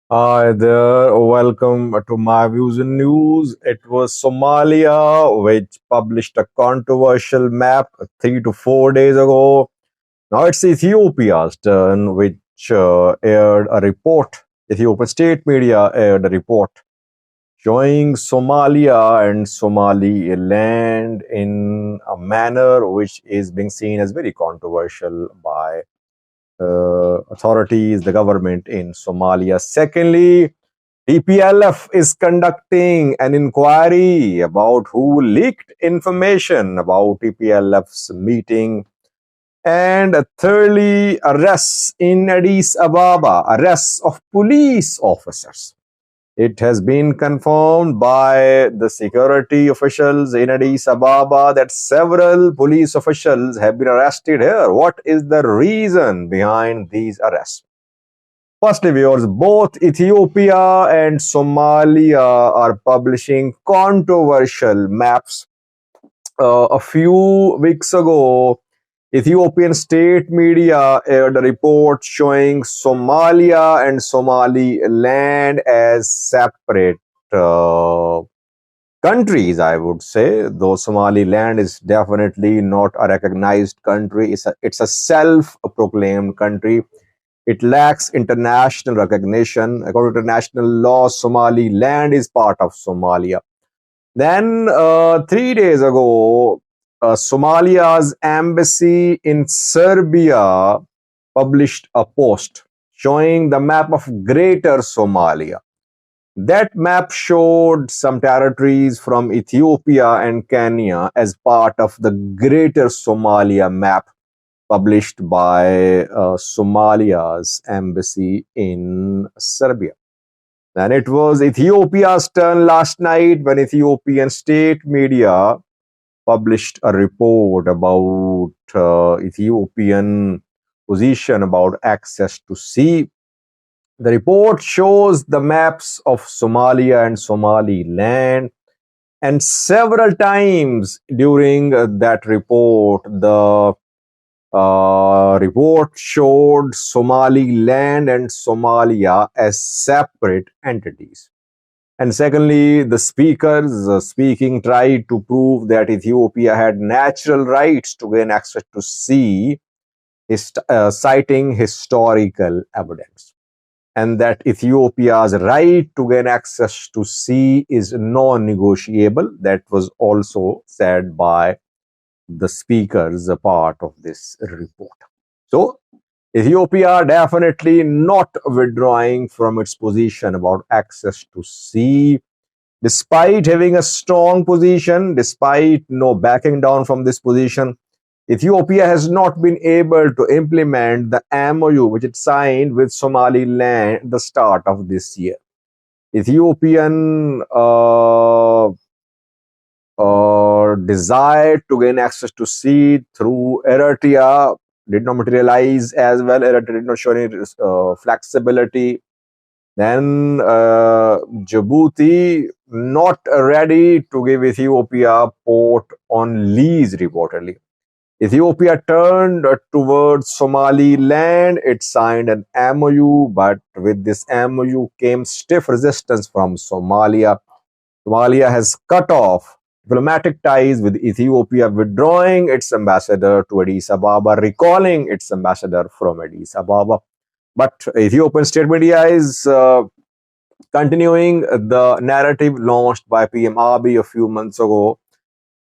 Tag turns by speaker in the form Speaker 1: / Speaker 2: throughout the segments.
Speaker 1: Hi there, welcome to my views and news. It was Somalia which published a controversial map 3 to 4 days ago. Now it's Ethiopia's turn, which aired a report. Ethiopian state media aired a report showing Somalia and Somaliland in a manner which is being seen as very controversial by authorities, the government in Somalia. Secondly, TPLF is conducting an inquiry about who leaked information about TPLF's meeting. And thirdly, arrests in Addis Ababa, arrests of police officers. It has been confirmed by the security officials in Addis Ababa that several police officials have been arrested here. What is the reason behind these arrests? Firstly, viewers, both Ethiopia and Somalia are publishing controversial maps. A few weeks ago, Ethiopian state media aired a report showing Somalia and Somaliland as separate uh, countries, I would say. Though Somaliland is definitely not a recognized country, it's a self proclaimed country. It lacks international recognition. According to international law, Somaliland is part of Somalia. Then, 3 days ago, Somalia's embassy in Serbia published a post showing the map of Greater Somalia. That map showed some territories from Ethiopia and Kenya as part of the Greater Somalia map published by Somalia's embassy in Serbia. And it was Ethiopia's turn last night when Ethiopian state media published a report about Ethiopian position about access to sea. The report shows the maps of Somalia and Somaliland, and several times during that report, the report showed Somaliland and Somalia as separate entities. And secondly, the speakers speaking tried to prove that Ethiopia had natural rights to gain access to sea, citing historical evidence, and that Ethiopia's right to gain access to sea is non-negotiable. That was also said by the speakers, a part of this report. So, Ethiopia definitely not withdrawing from its position about access to sea, despite having a strong position, despite no backing down from this position. Ethiopia has not been able to implement the MOU which it signed with Somaliland at the start of this year. Ethiopian desire to gain access to sea through Eritrea did not materialize as well. Eritrea did not show any flexibility. Then Djibouti not ready to give Ethiopia port on lease, reportedly. Ethiopia turned towards Somaliland. It signed an MOU, but with this MOU came stiff resistance from Somalia. Somalia has cut off diplomatic ties with Ethiopia, withdrawing its ambassador to Addis Ababa, recalling its ambassador from Addis Ababa. But Ethiopian state media is continuing the narrative launched by PM Abiy a few months ago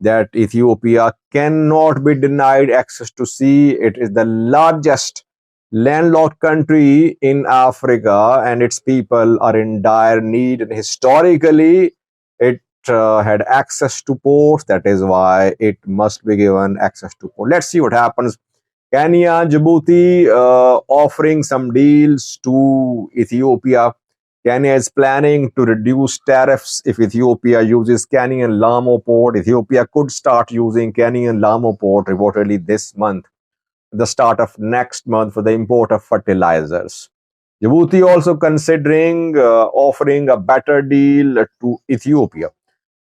Speaker 1: that Ethiopia cannot be denied access to sea. It is the largest landlocked country in Africa, and its people are in dire need. And historically, it had access to ports. That is why it must be given access to port. Let's see what happens. Kenya, Djibouti offering some deals to Ethiopia. Kenya is planning to reduce tariffs if Ethiopia uses Kenyan Lamu port. Ethiopia could start using Kenyan Lamu port reportedly this month, the start of next month, for the import of fertilizers. Djibouti also considering offering a better deal to Ethiopia.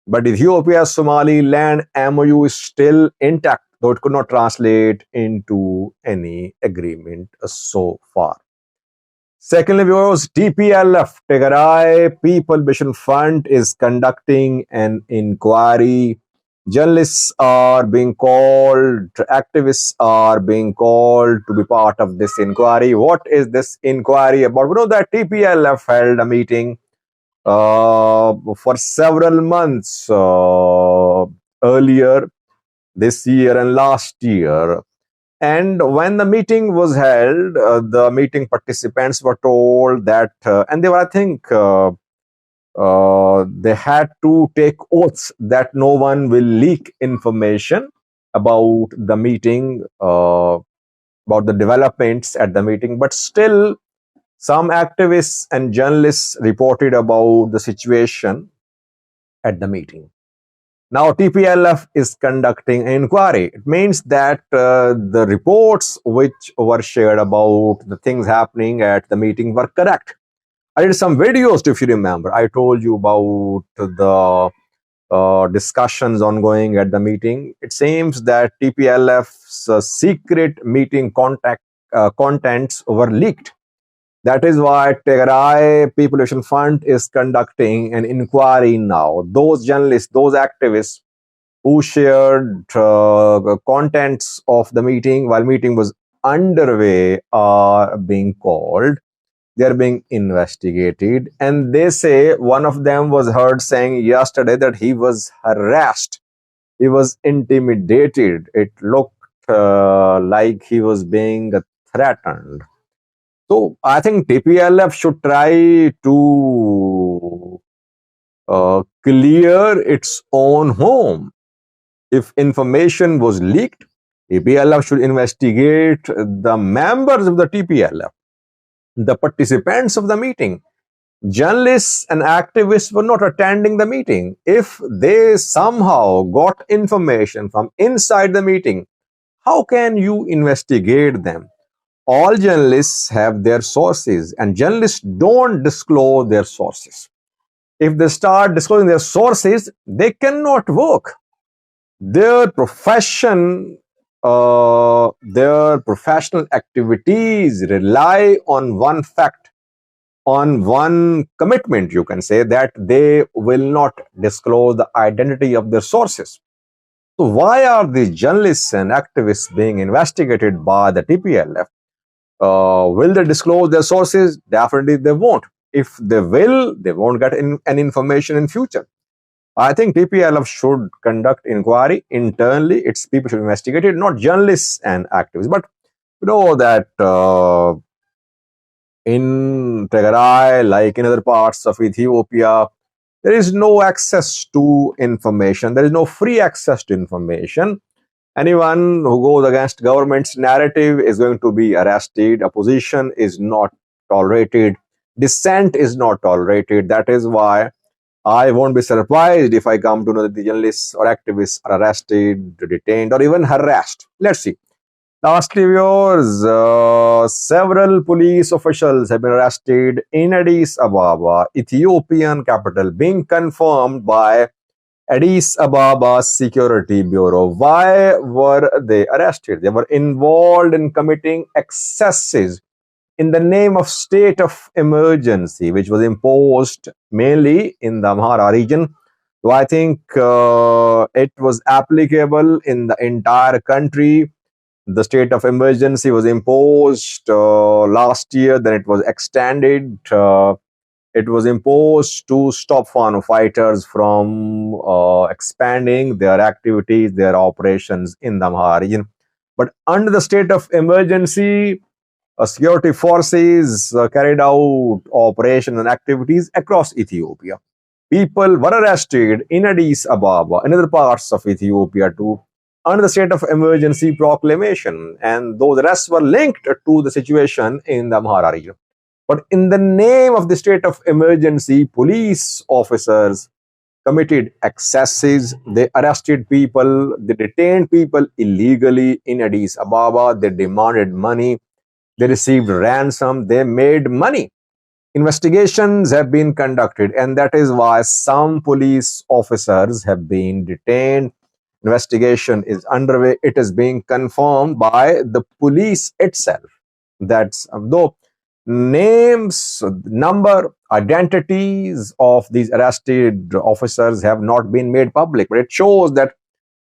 Speaker 1: But Ethiopia's Somaliland MOU is still intact, though it could not translate into any agreement so far. Secondly, viewers, TPLF, Tegarai People Liberation Front, is conducting an inquiry. Journalists are being called, activists are being called to be part of this inquiry. What is this inquiry about? We know that TPLF held a meeting for several months earlier this year and last year. And when the meeting was held, the meeting participants were told that, and they were, I think, they had to take oaths that no one will leak information about the meeting, about the developments at the meeting. But still, some activists and journalists reported about the situation at the meeting. Now, TPLF is conducting an inquiry. It means that the reports which were shared about the things happening at the meeting were correct. I did some videos, if you remember. I told you about the discussions ongoing at the meeting. It seems that TPLF's secret meeting contents were leaked. That is why Tigray People Liberation Front is conducting an inquiry now. Those journalists, those activists who shared contents of the meeting while meeting was underway are being called. They are being investigated, and they say one of them was heard saying yesterday that he was harassed, he was intimidated. It looked like he was being threatened. So I think TPLF should try to clear its own home. If information was leaked, TPLF should investigate the members of the TPLF, the participants of the meeting. Journalists and activists were not attending the meeting. If they somehow got information from inside the meeting, how can you investigate them? All journalists have their sources, and journalists don't disclose their sources. If they start disclosing their sources, they cannot work. Their profession, their professional activities rely on one fact, on one commitment, you can say, that they will not disclose the identity of their sources. So why are these journalists and activists being investigated by the TPLF? Will they disclose their sources? Definitely they won't. If they will, they won't get any information in future. I think TPLF should conduct inquiry internally. Its people should investigate it, not journalists and activists. But you know that in Tigray, like in other parts of Ethiopia, there is no access to information. There is no free access to information. Anyone who goes against government's narrative is going to be arrested. Opposition is not tolerated. Dissent is not tolerated. That is why I won't be surprised if I come to know that the journalists or activists are arrested, detained, or even harassed. Let's see. Lastly, viewers, several police officials have been arrested in Addis Ababa, Ethiopian capital, being confirmed by Addis Ababa Security Bureau. Why were they arrested? They were involved in committing excesses in the name of state of emergency, which was imposed mainly in the Amhara region. So I think it was applicable in the entire country. The state of emergency was imposed last year, then it was extended. It was imposed to stop foreign fighters from expanding their activities, their operations in the Amhara region. But under the state of emergency, security forces carried out operations and activities across Ethiopia. People were arrested in Addis Ababa and other parts of Ethiopia too under the state of emergency proclamation, and those arrests were linked to the situation in the Amhara region. But in the name of the state of emergency, police officers committed excesses. They arrested people, they detained people illegally in Addis Ababa, they demanded money, they received ransom, they made money. Investigations have been conducted, and that is why some police officers have been detained. Investigation is underway. It is being confirmed by the police itself. That's though names, number, identities of these arrested officers have not been made public, but it shows that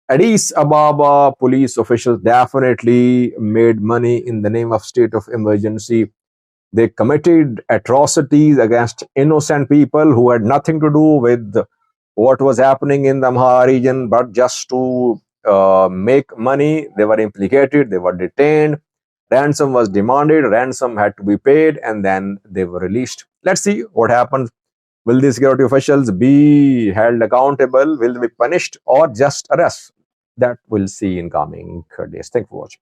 Speaker 1: Addis Ababa police officials definitely made money in the name of state of emergency. They committed atrocities against innocent people who had nothing to do with what was happening in the Amhara region, but just to make money. They were implicated, they were detained, ransom was demanded, ransom had to be paid, and then they were released. Let's see what happens. Will the security officials be held accountable? Will they be punished or just arrest? That we'll see in coming days. Thank you for watching.